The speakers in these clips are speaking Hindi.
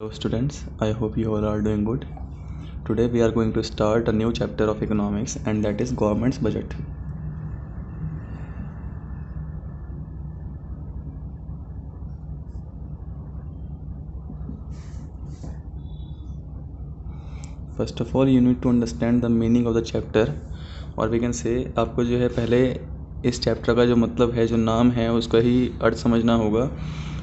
Hello students, I hope you all are doing good. Today we are going to start a new chapter of economics and that is government's budget. First of all you need to understand the meaning of the chapter और we can say आपको जो है पहले इस चैप्टर का जो मतलब है, जो नाम है, उसका ही अर्थ समझना होगा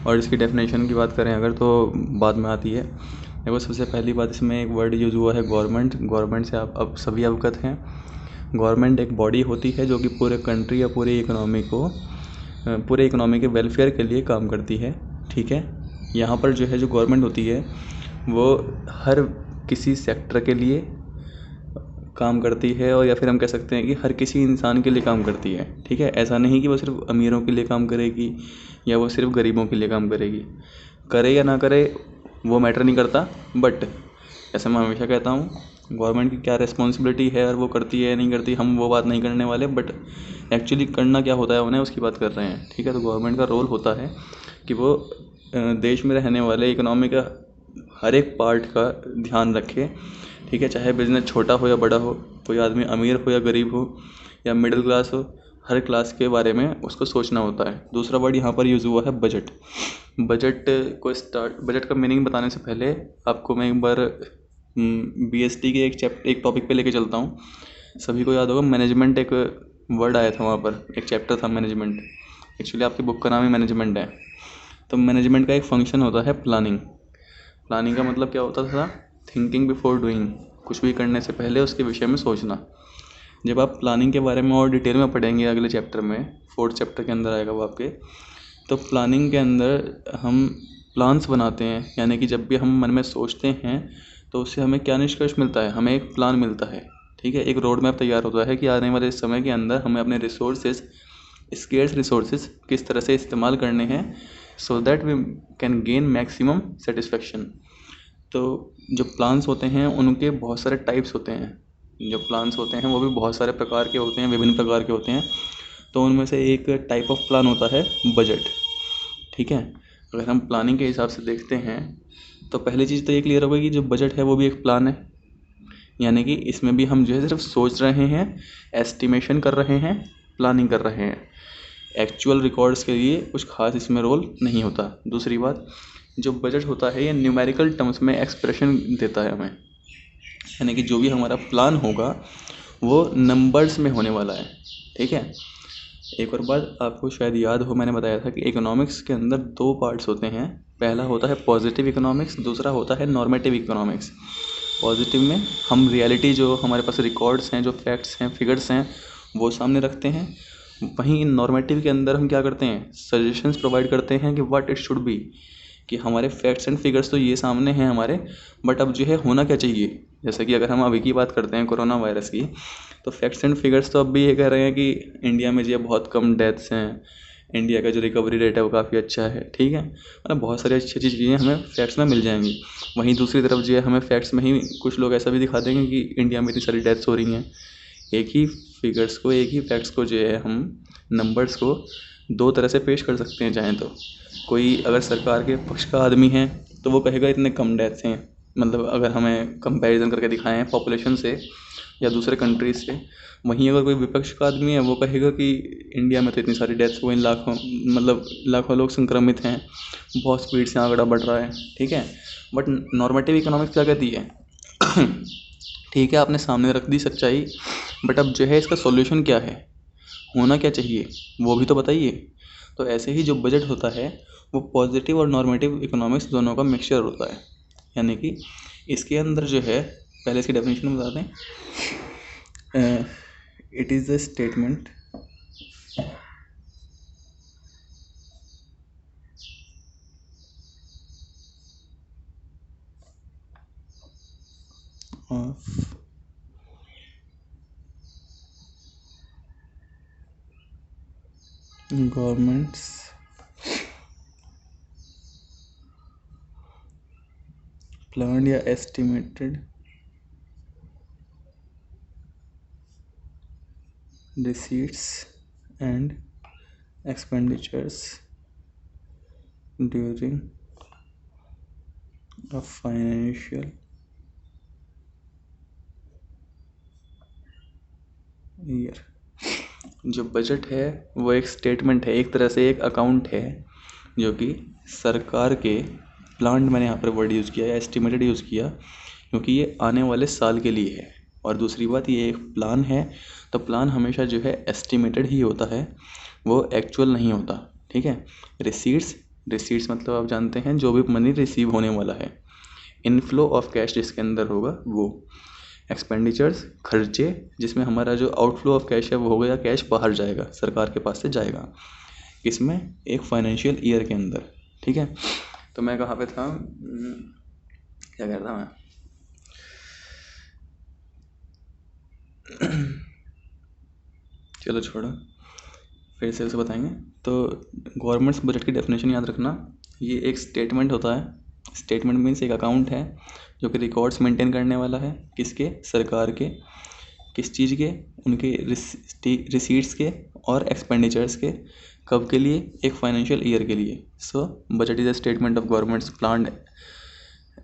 और इसकी डेफिनेशन की बात करें अगर तो बाद में आती है। देखो सबसे पहली बात, इसमें एक वर्ड यूज़ हुआ है गवर्नमेंट। गवर्नमेंट से आप अब सभी अवगत हैं। गवर्नमेंट एक बॉडी होती है जो कि पूरे कंट्री या पूरी इकोनॉमी के वेलफेयर के लिए काम करती है। ठीक है, यहाँ पर जो है जो गवर्नमेंट होती है वो हर किसी सेक्टर के लिए काम करती है, और या फिर हम कह सकते हैं कि हर किसी इंसान के लिए काम करती है। ठीक है, ऐसा नहीं कि वो सिर्फ अमीरों के लिए काम करेगी या वो सिर्फ गरीबों के लिए काम करेगी। करे या ना करे वो मैटर नहीं करता, बट जैसे मैं हमेशा कहता हूँ गवर्नमेंट की क्या रिस्पॉन्सिबिलिटी है और वो करती है या नहीं करती, हम वो बात नहीं करने वाले, बट एक्चुअली करना क्या होता है उन्हें, उसकी बात कर रहे हैं। ठीक है, तो गवर्नमेंट का रोल होता है कि वो देश में रहने वाले इकोनॉमी का हर एक पार्ट का ध्यान रखे। ठीक है, चाहे बिजनेस छोटा हो या बड़ा हो, कोई आदमी अमीर हो या गरीब हो या मिडिल क्लास हो, हर क्लास के बारे में उसको सोचना होता है। दूसरा वर्ड यहाँ पर यूज़ हुआ है बजट। बजट का मीनिंग बताने से पहले आपको मैं एक बार बीएसटी के एक टॉपिक पे लेके चलता हूँ। सभी को याद होगा मैनेजमेंट, एक वर्ड आया था वहाँ पर, एक चैप्टर था मैनेजमेंट। एक्चुअली आपकी बुक का नाम ही मैनेजमेंट है। तो मैनेजमेंट का एक फंक्शन होता है प्लानिंग। प्लानिंग का मतलब क्या होता था? थिंकिंग बिफोर डूइंग, कुछ भी करने से पहले उसके विषय में सोचना। जब आप प्लानिंग के बारे में और डिटेल में पढ़ेंगे अगले चैप्टर में, 4th चैप्टर के अंदर आएगा वो आपके, तो प्लानिंग के अंदर हम प्लान्स बनाते हैं। यानी कि जब भी हम मन में सोचते हैं तो उससे हमें क्या निष्कर्ष मिलता है? हमें एक प्लान मिलता है। ठीक है, एक रोड मैप तैयार होता है कि आने वाले समय के अंदर हमें अपने रिसोर्सेज, स्केर्स रिसोर्सेज किस तरह से इस्तेमाल करने हैं, so that we can gain maximum satisfaction. तो जो प्लान्स होते हैं उनके बहुत सारे टाइप्स होते हैं। जो प्लान्स होते हैं वो भी बहुत सारे प्रकार के होते हैं, विभिन्न प्रकार के होते हैं। तो उनमें से एक टाइप ऑफ प्लान होता है बजट। ठीक है, अगर हम प्लानिंग के हिसाब से देखते हैं तो पहली चीज़ तो ये क्लियर होगा कि जो बजट है वो भी एक प्लान है। यानी कि इसमें भी हम जो है सिर्फ सोच रहे हैं, एस्टिमेशन कर रहे हैं, प्लानिंग कर रहे हैं। एक्चुअल रिकॉर्ड्स के लिए कुछ खास इसमें रोल नहीं होता। दूसरी बात, जो बजट होता है ये न्यूमेरिकल टर्म्स में एक्सप्रेशन देता है हमें। यानी कि जो भी हमारा प्लान होगा वो नंबर्स में होने वाला है। ठीक है, एक और बात आपको शायद याद हो, मैंने बताया था कि इकोनॉमिक्स के अंदर 2 पार्ट्स होते हैं। पहला होता है पॉजिटिव इकोनॉमिक्स, दूसरा होता है नॉर्मेटिव इकोनॉमिक्स। पॉजिटिव में हम रियलिटी, जो हमारे पास रिकॉर्ड्स हैं, जो फैक्ट्स हैं, फिगर्स हैं, वो सामने रखते हैं। वहीं नॉर्मेटिव के अंदर हम क्या करते हैं? सजेशंस प्रोवाइड करते हैं कि व्हाट इट शुड बी, कि हमारे फैक्ट्स एंड फिगर्स तो ये सामने हैं हमारे, बट अब जो है होना क्या चाहिए। जैसे कि अगर हम अभी की बात करते हैं कोरोना वायरस की, तो फैक्ट्स एंड फिगर्स तो अब भी ये कह रहे हैं कि इंडिया में जो बहुत कम डेथ्स हैं, इंडिया का जो रिकवरी रेट है वो काफ़ी अच्छा है। ठीक है, मतलब बहुत सारी अच्छी अच्छी चीज़ें हमें फैक्ट्स में मिल जाएंगी। वहीं दूसरी तरफ जो है हमें फैक्ट्स में ही कुछ लोग ऐसा भी दिखा देंगे कि इंडिया में इतनी सारी डेथ्स हो रही हैं। एक ही फिगर्स को, एक ही फैक्ट्स को जो है हम नंबर्स को 2 तरह से पेश कर सकते हैं चाहें तो। कोई अगर सरकार के पक्ष का आदमी है तो वो कहेगा इतने कम डेथ्स हैं, मतलब अगर हमें कंपैरिजन करके दिखाएं पॉपुलेशन से या दूसरे कंट्रीज से। वहीं अगर कोई विपक्ष का आदमी है वो कहेगा कि इंडिया में तो इतनी सारी डेथ्स हुई, लाखों, मतलब लाखों लोग संक्रमित हैं, बहुत स्पीड से आंकड़ा बढ़ रहा है। ठीक है, बट नॉर्मेटिव इकोनॉमिक्स क्या कहती है? ठीक है, आपने सामने रख दी सच्चाई, बट अब जो है इसका सॉल्यूशन क्या है, होना क्या चाहिए, वो भी तो बताइए। तो ऐसे ही जो बजट होता है वो पॉजिटिव और नॉर्मेटिव इकोनॉमिक्स दोनों का मिक्सचर होता है। यानी कि इसके अंदर जो है, पहले इसकी डेफिनेशन बता दें। It is a statement of government's plan या estimated receipts and expenditures during financial year. जो बजट है वो एक स्टेटमेंट है, एक तरह से एक अकाउंट है जो कि सरकार के प्लान, मैंने यहाँ पर वर्ड यूज़ किया है एस्टिमेटेड यूज़ किया, क्योंकि ये आने वाले साल के लिए है। और दूसरी बात, ये एक प्लान है, तो प्लान हमेशा जो है एस्टिमेटेड ही होता है, वो एक्चुअल नहीं होता। ठीक है। रिसीट्स मतलब आप जानते हैं जो भी मनी रिसीव होने वाला है। इनफ्लो ऑफ कैश जिसके अंदर होगा वो। एक्सपेंडिचर्स खर्चे, जिसमें हमारा जो आउटफ्लो ऑफ कैश है वो हो गया, कैश बाहर जाएगा, सरकार के पास से जाएगा, इसमें एक फाइनेंशियल ईयर के अंदर। ठीक है। तो मैं कहाँ पे था, क्या कह रहा था मैं, चलो छोड़ो, फिर से उसे बताएंगे। तो गवर्नमेंट्स बजट की डेफिनेशन याद रखना, ये एक स्टेटमेंट होता है। स्टेटमेंट मीन्स एक अकाउंट है जो कि रिकॉर्ड्स मेंटेन करने वाला है, किसके, सरकार के, किस चीज़ के, उनके रिसीट्स के और एक्सपेंडिचर्स के, कब के लिए, एक फाइनेंशियल ईयर के लिए। So budget is a statement of governments planned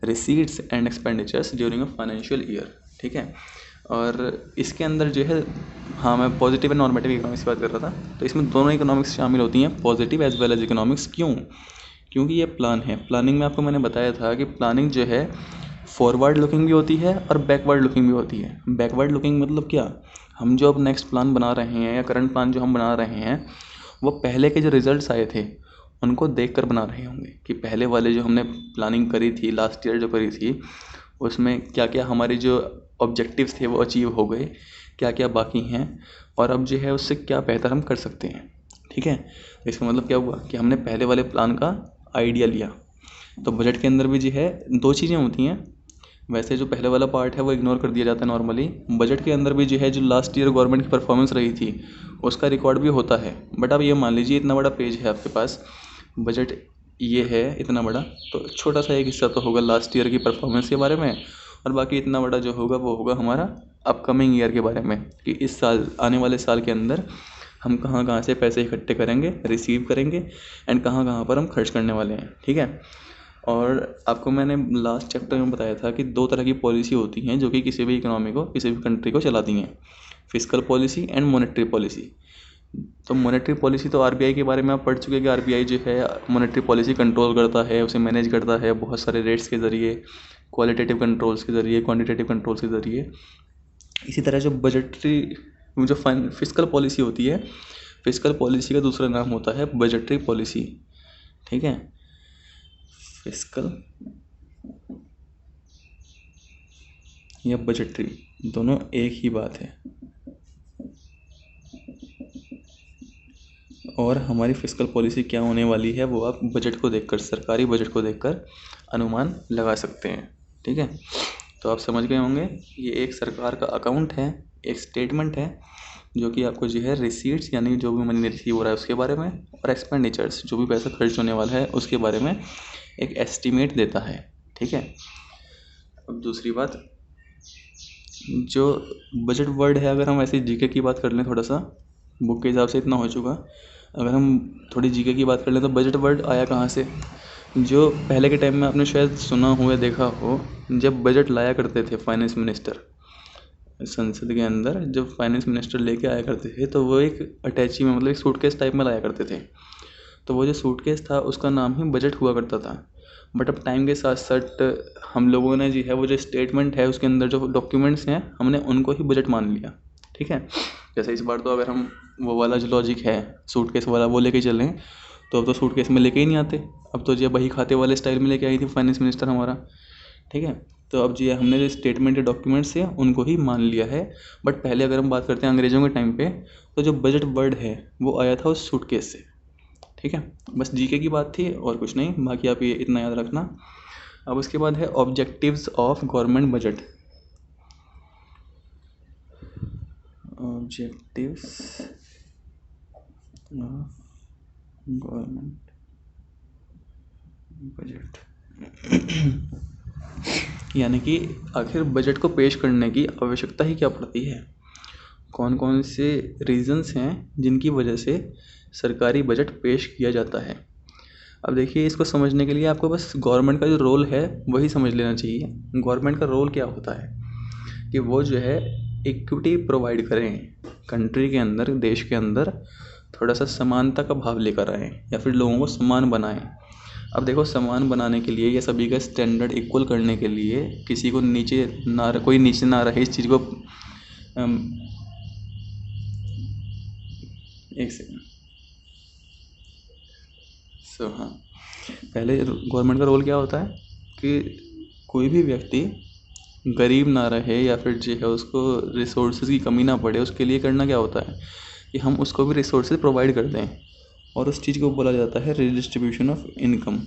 receipts and expenditures during a financial year. ठीक है। और इसके अंदर जो है, हाँ मैं पॉजिटिव एंड नॉर्मेटिव इकोनॉमिक्स की बात कर रहा था, तो इसमें दोनों इकोनॉमिक्स शामिल होती हैं, positive as well as economics. क्यों? क्योंकि ये प्लान है। प्लानिंग में आपको मैंने बताया था कि प्लानिंग जो है फॉरवर्ड लुकिंग भी होती है और बैकवर्ड लुकिंग भी होती है। बैकवर्ड लुकिंग मतलब क्या, हम जो अब नेक्स्ट प्लान बना रहे हैं या करंट प्लान जो हम बना रहे हैं, वो पहले के जो रिजल्ट्स आए थे उनको देख कर बना रहे होंगे कि पहले वाले जो हमने प्लानिंग करी थी लास्ट ईयर जो करी थी, उसमें क्या क्या हमारी जो ऑब्जेक्टिव्स थे वो अचीव हो गए, क्या क्या बाकी हैं, और अब जो है उससे क्या बेहतर हम कर सकते हैं। ठीक है। तो इसका मतलब क्या हुआ कि हमने पहले वाले प्लान का आइडिया लिया। तो बजट के अंदर भी जो है दो चीज़ें होती हैं। वैसे जो पहले वाला पार्ट है वो इग्नोर कर दिया जाता है नॉर्मली। बजट के अंदर भी जो है जो लास्ट ईयर गवर्नमेंट की परफॉर्मेंस रही थी उसका रिकॉर्ड भी होता है। बट अब ये मान लीजिए इतना बड़ा पेज है आपके पास, बजट ये है इतना बड़ा, तो छोटा सा एक हिस्सा तो होगा लास्ट ईयर की परफॉर्मेंस के बारे में, और बाकी इतना बड़ा जो होगा वो होगा हमारा अपकमिंग ईयर के बारे में, कि इस साल, आने वाले साल के अंदर हम कहाँ कहाँ से पैसे इकट्ठे करेंगे, रिसीव करेंगे, एंड कहाँ कहाँ पर हम खर्च करने वाले हैं। ठीक है। और आपको मैंने लास्ट चैप्टर में बताया था कि दो तरह की पॉलिसी होती हैं जो कि किसी भी इकोनॉमी को, किसी भी कंट्री को चलाती हैं, fiscal policy and monetary policy. तो मॉनेटरी पॉलिसी तो आरबीआई के बारे में आप पढ़ चुके हैं कि आरबीआई जो है मॉनेटरी पॉलिसी कंट्रोल करता है, उसे मैनेज करता है बहुत सारे रेट्स के ज़रिए, क्वालिटेटिव कंट्रोल्स के ज़रिए, क्वांटिटेटिव कंट्रोल्स के ज़रिए। इसी तरह जो बजटरी, जो फिस्कल पॉलिसी होती है, फिस्कल पॉलिसी का दूसरा नाम होता है बजटरी पॉलिसी। ठीक है। फिस्कल या बजटरी दोनों एक ही बात है, और हमारी फिस्कल पॉलिसी क्या होने वाली है वो आप बजट को देखकर, सरकारी बजट को देखकर अनुमान लगा सकते हैं। ठीक है। तो आप समझ गए होंगे, ये एक सरकार का अकाउंट है, एक स्टेटमेंट है जो कि आपको जो है रिसीट्स यानी जो भी मनी रिसीव हो रहा है उसके बारे में, और एक्सपेंडिचर्स जो भी पैसा खर्च होने वाला है उसके बारे में एक एस्टीमेट देता है। ठीक है। अब दूसरी बात, जो बजट वर्ड है, अगर हम ऐसे जीके की बात कर लें, थोड़ा सा बुक के हिसाब से इतना हो चुका, अगर हम थोड़ी जीके की बात कर लें तो बजट वर्ड आया कहाँ से। जो पहले के टाइम में आपने शायद सुना हो या देखा हो, जब बजट लाया करते थे फाइनेंस मिनिस्टर, संसद के अंदर जब फाइनेंस मिनिस्टर लेके आया करते थे तो वो एक अटैची में, मतलब एक सूटकेस टाइप में लाया करते थे। तो वो जो सूटकेस था उसका नाम ही बजट हुआ करता था। बट अब टाइम के साथ साथ हम लोगों ने जो है वो जो स्टेटमेंट है उसके अंदर जो डॉक्यूमेंट्स हैं हमने उनको ही बजट मान लिया। ठीक है। जैसे इस बार तो अगर हम वो वाला जो लॉजिक है सूटकेस वाला वो लेके चलें, तो अब तो सूटकेस में लेके ही नहीं आते, अब तो जो बही खाते वाले स्टाइल में लेके आई थी फाइनेंस मिनिस्टर हमारा। ठीक है। तो अब जो हमने जो स्टेटमेंट के डॉक्यूमेंट्स हैं उनको ही मान लिया है। बट पहले अगर हम बात करते हैं अंग्रेज़ों के टाइम पे, तो जो बजट वर्ड है वो आया था उस सूटकेस से। ठीक है। बस जीके की बात थी और कुछ नहीं, बाकी आप ये इतना याद रखना। अब उसके बाद है objectives of government budget. Objectives of government budget यानी कि आखिर बजट को पेश करने की आवश्यकता ही क्या पड़ती है, कौन कौन से रीजंस हैं जिनकी वजह से सरकारी बजट पेश किया जाता है। अब देखिए, इसको समझने के लिए आपको बस गवर्नमेंट का जो रोल है वही समझ लेना चाहिए। गवर्नमेंट का रोल क्या होता है कि वो जो है इक्विटी प्रोवाइड करें कंट्री के अंदर, देश के अंदर थोड़ा सा समानता का भाव लेकर आएँ या फिर लोगों को समान बनाएं। अब देखो, समान बनाने के लिए या सभी का स्टैंडर्ड इक्वल करने के लिए किसी को नीचे ना, कोई नीचे ना रहे, इस चीज़ को एक सेकेंड। हाँ, पहले गवर्नमेंट का रोल क्या होता है कि कोई भी व्यक्ति गरीब ना रहे या फिर जो है उसको रिसोर्सेज की कमी ना पड़े, उसके लिए करना क्या होता है कि हम उसको भी रिसोर्सेज प्रोवाइड कर दें, और उस चीज़ को बोला जाता है रिडिस्ट्रीब्यूशन ऑफ इनकम।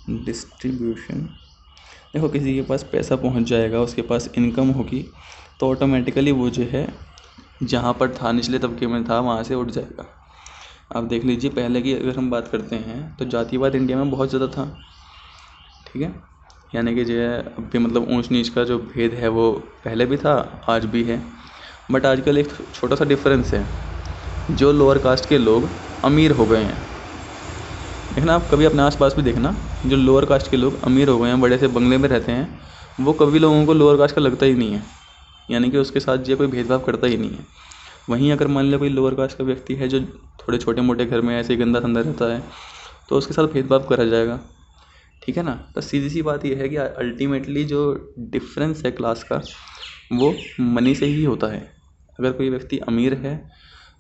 रीडिस्ट्रीब्यूशन, देखो किसी के पास पैसा पहुंच जाएगा, उसके पास इनकम होगी, तो ऑटोमेटिकली वो जो है जहाँ पर था, निचले तबके में था, वहाँ से उठ जाएगा। आप देख लीजिए, पहले की अगर हम बात करते हैं तो जातिवाद इंडिया में बहुत ज़्यादा था, ठीक है, यानी कि जो है अब भी मतलब ऊंच नीच का जो भेद है वो पहले भी था, आज भी है। बट आजकल एक छोटा सा डिफरेंस है, जो लोअर कास्ट के लोग अमीर हो गए हैं। देखना, आप कभी अपने आसपास भी देखना, जो लोअर कास्ट के लोग अमीर हो गए हैं, बड़े से बंगले में रहते हैं, वो कभी लोगों को लोअर कास्ट का लगता ही नहीं है, यानी कि उसके साथ जो कोई भेदभाव करता ही नहीं है। वहीं अगर मान लो कोई लोअर कास्ट का व्यक्ति है जो थोड़े छोटे मोटे घर में ऐसे ही गंदा संदा रहता है, तो उसके साथ भेदभाव करा जाएगा, ठीक है ना। तो सीधी सी बात यह है कि अल्टीमेटली जो डिफरेंस है क्लास का, वो मनी से ही होता है। अगर कोई व्यक्ति अमीर है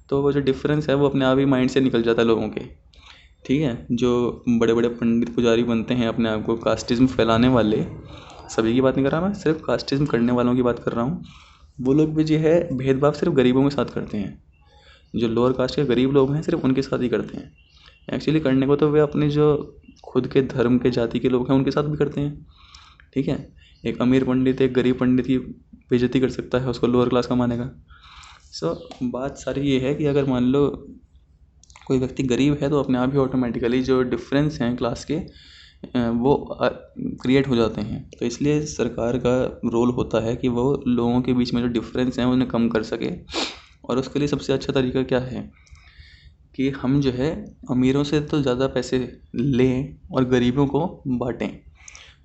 तो वो जो डिफरेंस है वो अपने आप ही माइंड से निकल जाता है लोगों के, ठीक है। जो बड़े बड़े पंडित पुजारी बनते हैं अपने आप को कास्टिज्म फैलाने वाले, सभी की बात नहीं कर रहा मैं, सिर्फ कास्टिज्म करने वालों की बात कर रहा हूँ, वो लोग भी जो है भेदभाव सिर्फ गरीबों के साथ करते हैं। जो लोअर कास्ट के गरीब लोग हैं सिर्फ उनके साथ ही करते हैं। एक्चुअली करने को तो वे अपने जो खुद के धर्म के जाति के लोग हैं उनके साथ भी करते हैं, ठीक है। एक अमीर पंडित एक गरीब पंडित की बेइज्जती कर सकता है, उसको लोअर क्लास का मानेगा। सो बात सारी ये है कि अगर मान लो कोई व्यक्ति गरीब है तो अपने आप ही ऑटोमेटिकली जो डिफरेंस हैं क्लास के वो क्रिएट हो जाते हैं। तो इसलिए सरकार का रोल होता है कि वो लोगों के बीच में जो डिफरेंस हैं उन्हें कम कर सके, और उसके लिए सबसे अच्छा तरीका क्या है कि हम जो है अमीरों से तो ज़्यादा पैसे लें और गरीबों को बांटें,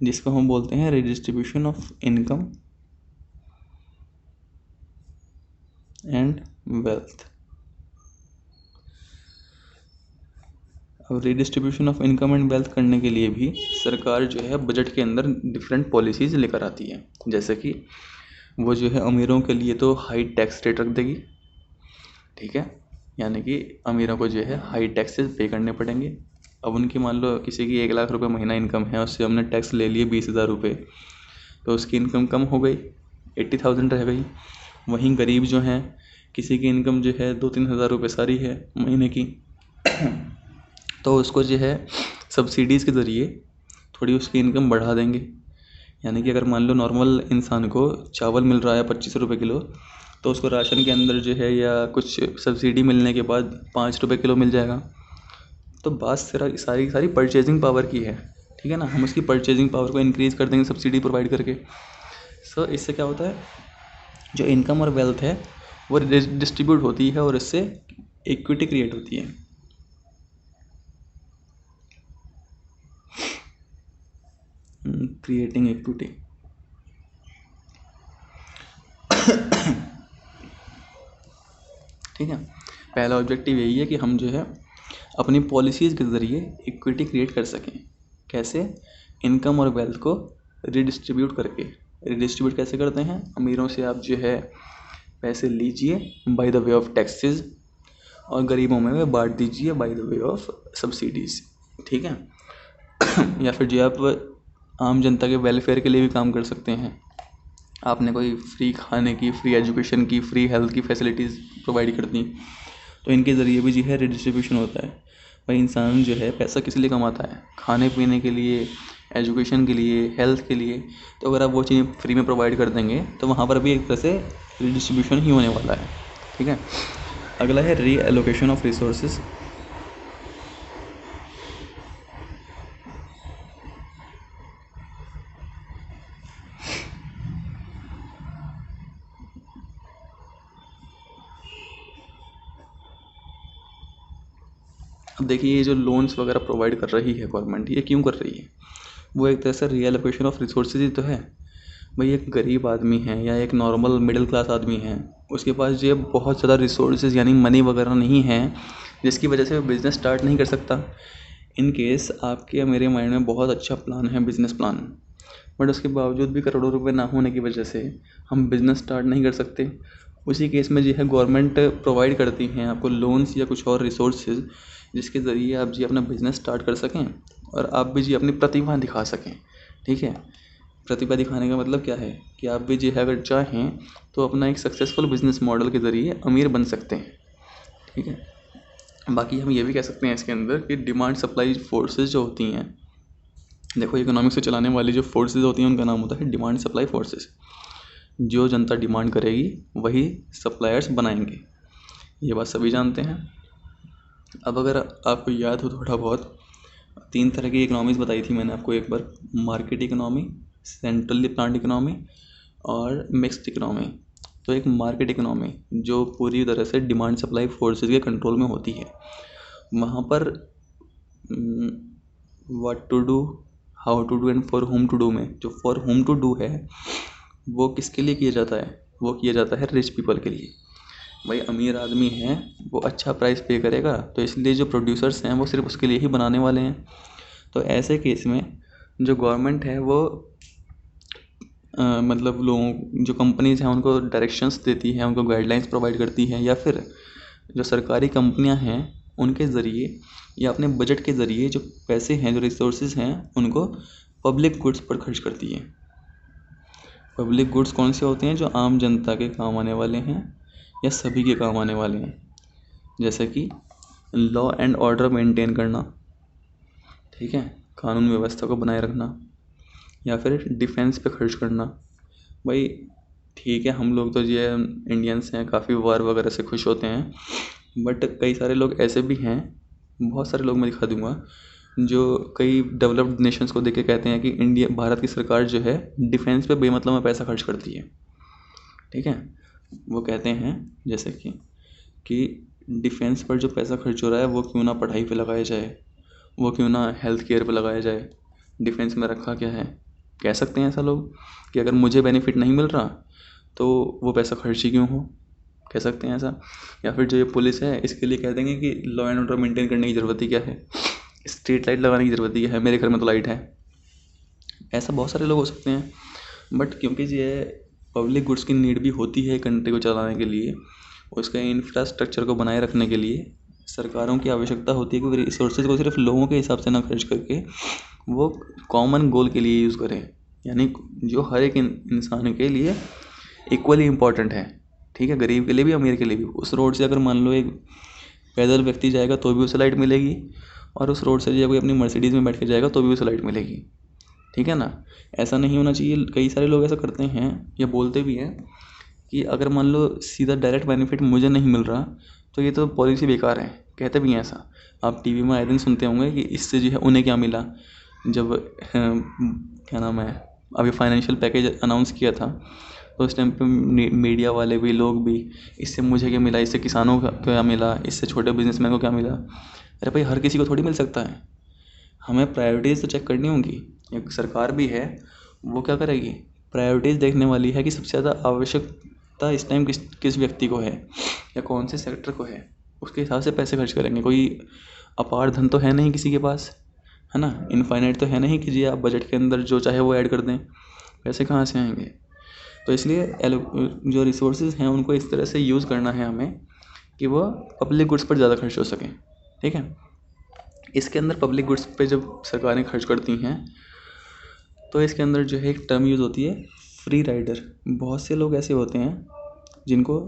जिसको हम बोलते हैं redistribution of income and wealth. अब redistribution of income and wealth करने के लिए भी सरकार जो है बजट के अंदर डिफरेंट पॉलिसीज़ लेकर आती है। जैसे कि वो जो है अमीरों के लिए तो हाई टैक्स रेट रख देगी, ठीक है, यानी कि अमीरों को जो है हाई टैक्सेस पे करने पड़ेंगे। अब उनकी मान लो किसी की 1 लाख रुपए महीना इनकम है, उससे हमने टैक्स ले लिए 20,000 रुपये, तो उसकी इनकम कम हो गई, 80,000 रह गई। वहीं गरीब जो हैं, किसी की इनकम जो है 2-3 हज़ार रुपये सारी है महीने की, तो उसको जो है सब्सिडीज़ के ज़रिए थोड़ी उसकी इनकम बढ़ा देंगे। यानी कि अगर मान लो नॉर्मल इंसान को चावल मिल रहा है 25 रुपये किलो, तो उसको राशन के अंदर जो है या कुछ सब्सिडी मिलने के बाद 5 रुपये किलो मिल जाएगा। तो बात सारी सारी परचेजिंग पावर की है, ठीक है ना। हम उसकी परचेजिंग पावर को इंक्रीज़ कर देंगे सब्सिडी प्रोवाइड करके। सो इससे क्या होता है, जो इनकम और वेल्थ है वो डिस्ट्रीब्यूट होती है और इससे इक्विटी क्रिएट होती है। क्रिएटिंग इक्विटी, ठीक है। पहला ऑब्जेक्टिव यही है कि हम जो है अपनी पॉलिसीज़ के ज़रिए इक्विटी क्रिएट कर सकें। कैसे? इनकम और वेल्थ को रिडिस्ट्रीब्यूट करके। रिडिस्ट्रीब्यूट कैसे करते हैं? अमीरों से आप जो है पैसे लीजिए by the way of taxes, और गरीबों में वे बांट दीजिए by the way of subsidies, ठीक है। या फिर जो आप आम जनता के वेलफेयर के लिए भी काम कर सकते हैं। आपने कोई फ्री खाने की, फ्री एजुकेशन की, फ्री हेल्थ की फैसिलिटीज़ प्रोवाइड कर दी, तो इनके ज़रिए भी जो है रिडिस्ट्रीब्यूशन होता है। भाई इंसान जो है पैसा किस लिए कमाता है? खाने पीने के लिए, एजुकेशन के लिए, हेल्थ के लिए। तो अगर आप वो चीज़ें फ्री में प्रोवाइड कर देंगे तो वहाँ पर भी एक तरह से रिडिस्ट्रीब्यूशन ही होने वाला है, ठीक है। अगला है री एलोकेशन ऑफ रिसोर्सेज। अब देखिए ये जो लोन्स वगैरह प्रोवाइड कर रही है गवर्नमेंट, ये क्यों कर रही है? वो एक तरह से रीएलोकेशन ऑफ रिसोर्सेज ही तो है। भाई एक गरीब आदमी है या एक नॉर्मल मिडिल क्लास आदमी है, उसके पास जो है बहुत ज़्यादा रिसोर्सेज यानी मनी वगैरह नहीं है, जिसकी वजह से वो बिज़नेस स्टार्ट नहीं कर सकता। इन केस आपके या मेरे माइंड में बहुत अच्छा प्लान है, बिज़नेस प्लान, बट उसके बावजूद भी करोड़ों रुपए ना होने की वजह से हम बिज़नेस स्टार्ट नहीं कर सकते। उसी केस में जो है गवर्नमेंट प्रोवाइड करती हैं आपको लोन्स या कुछ और रिसोर्सेज, जिसके ज़रिए आप जी अपना बिज़नेस स्टार्ट कर सकें और आप भी जी अपनी प्रतिभा दिखा सकें। ठीक है, प्रतिभा दिखाने का मतलब क्या है कि आप भी जो है अगर चाहें तो अपना एक सक्सेसफुल बिजनेस मॉडल के ज़रिए अमीर बन सकते हैं। ठीक है, बाकी हम ये भी कह सकते हैं इसके अंदर कि डिमांड सप्लाई फोर्सेस जो होती हैं, देखो इकोनॉमिक्स को चलाने वाली जो फोर्सेस होती हैं उनका नाम होता है डिमांड सप्लाई फोर्सेस। जो जनता डिमांड करेगी वही सप्लायर्स बनाएंगे, ये बात सभी जानते हैं। अब अगर आपको याद हो थोड़ा बहुत, 3 तरह की इकोनॉमीज बताई थी मैंने आपको एक बार, market economy, centrally planned economy और मिक्स्ड इकोनॉमी। तो एक मार्केट इकोनॉमी जो पूरी तरह से डिमांड सप्लाई फोर्सेस के कंट्रोल में होती है, वहाँ पर what to do, how to do and for whom to do में जो फॉर होम टू डू है वो किसके लिए किया जाता है? वो किया जाता है रिच पीपल के लिए। भाई अमीर आदमी है वो अच्छा प्राइस पे करेगा, तो इसलिए जो प्रोड्यूसर्स हैं वो सिर्फ उसके लिए ही बनाने वाले हैं। तो ऐसे केस में जो गवर्नमेंट है वो मतलब लोगों, जो कंपनीज हैं उनको डायरेक्शंस देती है, उनको गाइडलाइंस प्रोवाइड करती है, या फिर जो सरकारी कंपनियां हैं उनके ज़रिए या अपने बजट के ज़रिए जो पैसे हैं, जो रिसोर्सेज हैं, उनको पब्लिक गुड्स पर खर्च करती है। पब्लिक गुड्स कौन से होते हैं? जो आम जनता के काम आने वाले हैं या सभी के काम आने वाले हैं, जैसे कि लॉ एंड ऑर्डर मेंटेन करना, ठीक है, कानून व्यवस्था को बनाए रखना, या फिर डिफेंस पे खर्च करना। भाई ठीक है, हम लोग तो ये इंडियंस हैं, काफ़ी वार वगैरह से खुश होते हैं, बट कई सारे लोग ऐसे भी हैं, बहुत सारे लोग मैं दिखा दूंगा, जो कई डेवलप्ड नेशंस को देख के कहते हैं कि इंडिया, भारत की सरकार जो है डिफेंस पे बेमतलब में पैसा खर्च करती है। ठीक है, वो कहते हैं जैसे कि डिफेंस पर जो पैसा खर्च हो रहा है वो क्यों ना पढ़ाई पे लगाया जाए, वो क्यों ना हेल्थ केयर पे लगाया जाए, डिफेंस में रखा क्या है। कह सकते हैं ऐसा लोग कि अगर मुझे बेनिफिट नहीं मिल रहा तो वो पैसा खर्च ही क्यों हो, कह सकते हैं ऐसा। या फिर जो ये पुलिस है इसके लिए कह देंगे कि लॉ एंड ऑर्डर मेंटेन करने की ज़रूरत ही क्या है, स्ट्रीट लाइट लगाने की ज़रूरत ही क्या है, मेरे घर में तो लाइट है। ऐसा बहुत सारे लोग हो सकते हैं, बट क्योंकि ये पब्लिक गुड्स की नीड भी होती है कंट्री को चलाने के लिए, उसके इंफ्रास्ट्रक्चर को बनाए रखने के लिए सरकारों की आवश्यकता होती है कि रिसोर्सेज को सिर्फ लोगों के हिसाब से ना खर्च करके वो कॉमन गोल के लिए यूज़ करें, यानी जो हर एक इंसान के लिए इक्वली इम्पॉर्टेंट है। ठीक है, गरीब के लिए भी अमीर के लिए भी। उस रोड से अगर मान लो एक पैदल व्यक्ति जाएगा तो भी उसे लाइट मिलेगी, और उस रोड से जो कोई अपनी मर्सिडीज़ में बैठ के जाएगा तो भी उसे लाइट मिलेगी। ठीक है ना, ऐसा नहीं होना चाहिए। कई सारे लोग ऐसा करते हैं या बोलते भी हैं कि अगर मान लो सीधा डायरेक्ट बेनिफिट मुझे नहीं मिल रहा तो ये तो पॉलिसी बेकार है, कहते भी हैं ऐसा। आप टीवी में आए दिन सुनते होंगे कि इससे जो है उन्हें क्या मिला। जब क्या नाम है, अभी फाइनेंशियल पैकेज अनाउंस किया था तो उस टाइम पे मीडिया वाले भी, लोग भी, इससे मुझे क्या मिला, इससे किसानों को क्या मिला, इससे छोटे बिजनेसमैन को क्या मिला। अरे भाई हर किसी को थोड़ी मिल सकता है, हमें प्रायोरिटीज़ तो चेक करनी होंगी। एक सरकार भी है, वो क्या करेगी, प्रायोरिटीज़ देखने वाली है कि सबसे ज़्यादा आवश्यकता इस टाइम किस व्यक्ति को है या कौन से सेक्टर को है, उसके हिसाब से पैसे खर्च करेंगे। कोई अपार धन तो है नहीं किसी के पास, है ना, इनफाइनाइट तो है नहीं कि जी आप बजट के अंदर जो चाहे वो ऐड कर दें, पैसे कहाँ से आएंगे। तो इसलिए जो रिसोर्सेज हैं उनको इस तरह से यूज़ करना है हमें कि वो पब्लिक गुड्स पर ज़्यादा खर्च हो सकें। ठीक है, इसके अंदर पब्लिक गुड्स पे जब सरकारें खर्च करती हैं तो इसके अंदर जो है एक टर्म यूज़ होती है, फ्री राइडर। बहुत से लोग ऐसे होते हैं जिनको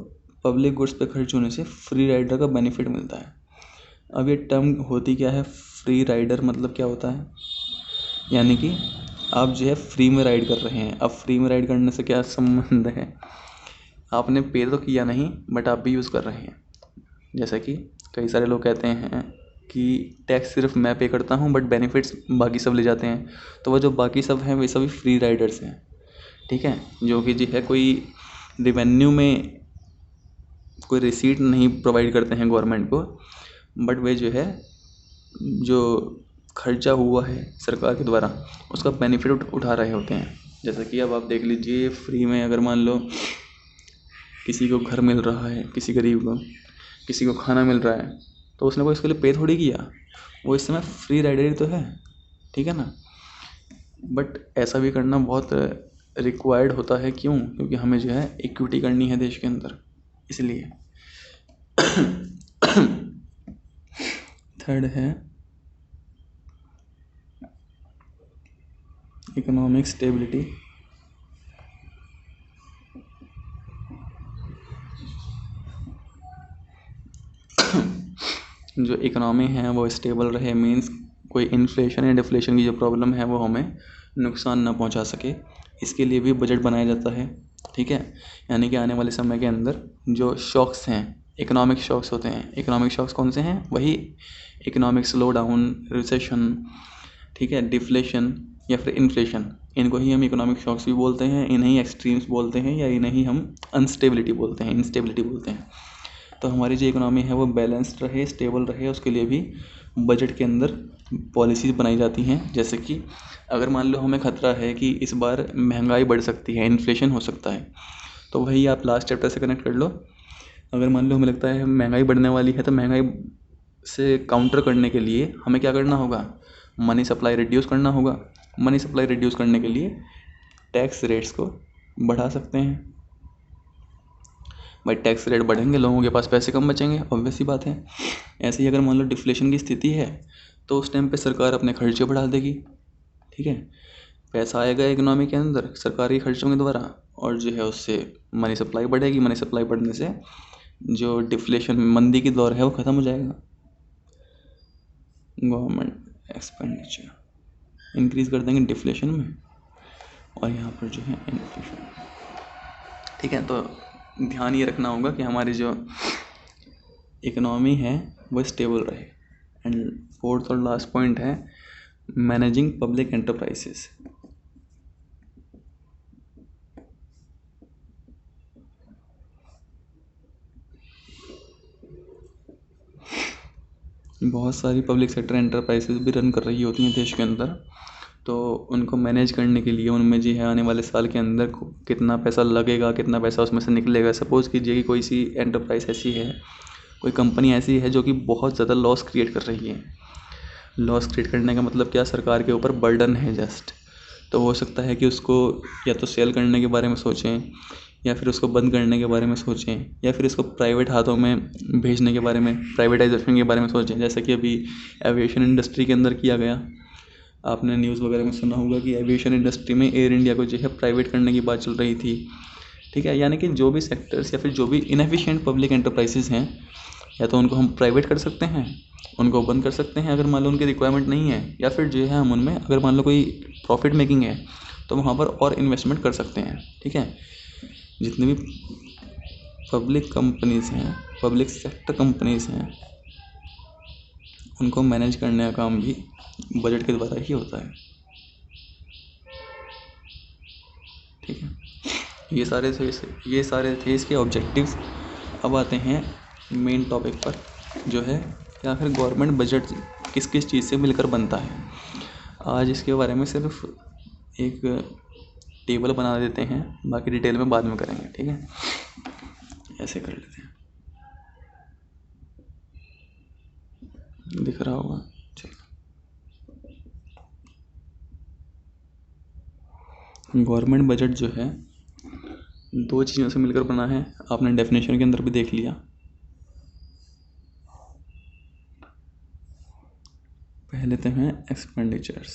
पब्लिक गुड्स पे खर्च होने से फ्री राइडर का बेनिफिट मिलता है। अब ये टर्म होती क्या है, फ्री राइडर मतलब क्या होता है, यानी कि आप जो है फ्री में राइड कर रहे हैं। अब फ्री में राइड करने से क्या संबंध है, आपने पे तो किया नहीं बट आप भी यूज़ कर रहे हैं। जैसा कि कई सारे लोग कहते हैं कि टैक्स सिर्फ मैं पे करता हूँ बट बेनिफिट्स बाकी सब ले जाते हैं, तो वो जो बाकी सब हैं वे सभी फ्री राइडर्स हैं। ठीक है, जो कि जो है कोई रिवेन्यू में कोई रिसीट नहीं प्रोवाइड करते हैं गवर्नमेंट को, बट वे जो है जो खर्चा हुआ है सरकार के द्वारा उसका बेनिफिट उठा रहे होते हैं। जैसे कि अब आप देख लीजिए, फ्री में अगर मान लो किसी को घर मिल रहा है, किसी गरीब को किसी को खाना मिल रहा है, तो उसने कोई इसके लिए पे थोड़ी किया, वो इस समय फ्री राइडर ही तो है, ठीक है ना। बट ऐसा भी करना बहुत रिक्वायर्ड होता है। क्यों? क्योंकि हमें जो है इक्विटी करनी है देश के अंदर, इसलिए। थर्ड है इकोनॉमिक स्टेबिलिटी। जो इकोनॉमी है वो स्टेबल रहे, मीन्स कोई इन्फ्लेशन या डिफ्लेशन की जो प्रॉब्लम है वो हमें नुकसान ना पहुंचा सके, इसके लिए भी बजट बनाया जाता है, ठीक है। यानी कि आने वाले समय के अंदर जो शॉक्स हैं, इकोनॉमिक शॉक्स होते हैं। इकोनॉमिक शॉक्स कौन से हैं? वही इकोनॉमिक स्लो डाउन, रिसेशन, ठीक है, डिफ्लेशन या फिर इन्फ्लेशन, इनको ही हम इकोनॉमिक शॉक्स भी बोलते हैं, इन्हें ही एक्सट्रीम्स बोलते हैं, या इन्हें ही हम अनस्टेबिलिटी बोलते हैं, इंस्टेबिलिटी बोलते हैं। तो हमारी जो इकोनॉमी है वो बैलेंस्ड रहे, स्टेबल रहे, उसके लिए भी बजट के अंदर पॉलिसीज़ बनाई जाती हैं। जैसे कि अगर मान लो हमें खतरा है कि इस बार महंगाई बढ़ सकती है, इन्फ्लेशन हो सकता है, तो वही आप लास्ट चैप्टर से कनेक्ट कर लो। अगर मान लो हमें लगता है महंगाई बढ़ने वाली है, तो महंगाई से काउंटर करने के लिए हमें क्या करना होगा? मनी सप्लाई रिड्यूस करना होगा। मनी सप्लाई रिड्यूस करने के लिए टैक्स रेट्स को बढ़ा सकते हैं। भाई टैक्स रेट बढ़ेंगे, लोगों के पास पैसे कम बचेंगे, ऑब्वियस सी बात है। ऐसे ही अगर मान लो डिफ्लेशन की स्थिति है, तो उस टाइम पे सरकार अपने खर्चे बढ़ा देगी, ठीक है। पैसा आएगा इकोनॉमी के अंदर सरकारी खर्चों के द्वारा, और जो है उससे मनी सप्लाई बढ़ेगी। मनी सप्लाई बढ़ने से जो डिफ्लेशन, मंदी की दौर है, वो ख़त्म हो जाएगा। गवर्नमेंट एक्सपेंडिचर इंक्रीज़ कर देंगे डिफ्लेशन में, और यहाँ पर जो है इन्फ्लेशन, ठीक है। तो ध्यान ये रखना होगा कि हमारी जो इकोनॉमी है वो स्टेबल रहे। एंड फोर्थ और लास्ट पॉइंट है मैनेजिंग पब्लिक एंटरप्राइजेस। बहुत सारी पब्लिक सेक्टर एंटरप्राइजेस भी रन कर रही होती हैं देश के अंदर, तो उनको मैनेज करने के लिए उनमें जो है आने वाले साल के अंदर कितना पैसा लगेगा, कितना पैसा उसमें से निकलेगा। सपोज़ कीजिए कि कोई सी एंटरप्राइज ऐसी है, कोई कंपनी ऐसी है जो कि बहुत ज़्यादा लॉस क्रिएट कर रही है। लॉस क्रिएट करने का मतलब क्या? सरकार के ऊपर बर्डन है जस्ट। तो हो सकता है कि उसको या तो सेल करने के बारे में सोचें, या फिर उसको बंद करने के बारे में सोचें, या फिर इसको प्राइवेट हाथों में भेजने के बारे में, प्राइवेटाइजेशन के बारे में सोचें। जैसा कि अभी एविएशन इंडस्ट्री के अंदर किया गया, आपने न्यूज़ वगैरह में सुना होगा कि एविएशन इंडस्ट्री में एयर इंडिया को जो है प्राइवेट करने की बात चल रही थी, ठीक है। यानी कि जो भी सेक्टर्स या फिर जो भी इनएफिशिएंट पब्लिक एंटरप्राइजेस हैं, या तो उनको हम प्राइवेट कर सकते हैं, उनको बंद कर सकते हैं अगर मान लो उनकी रिक्वायरमेंट नहीं है, या फिर जो है हम उनमें अगर मान लो कोई प्रॉफिट मेकिंग है तो वहाँ पर और इन्वेस्टमेंट कर सकते हैं, ठीक है। जितनी भी पब्लिक कंपनीज़ हैं, पब्लिक सेक्टर कंपनीज़ हैं, उनको मैनेज करने का काम भी बजट के द्वारा ही होता है, ठीक है। ये सारे थे इसके ऑब्जेक्टिव्स। अब आते हैं मेन टॉपिक पर, जो है कि आखिर गवर्नमेंट बजट किस किस चीज़ से मिलकर बनता है। आज इसके बारे में सिर्फ एक टेबल बना देते हैं, बाकी डिटेल में बाद में करेंगे, ठीक है। ऐसे कर लेते हैं, दिख रहा होगा। चलो, गवर्नमेंट बजट जो है दो चीज़ों से मिलकर बना है, आपने डेफिनेशन के अंदर भी देख लिया। पहले तो हैं एक्सपेंडिचर्स,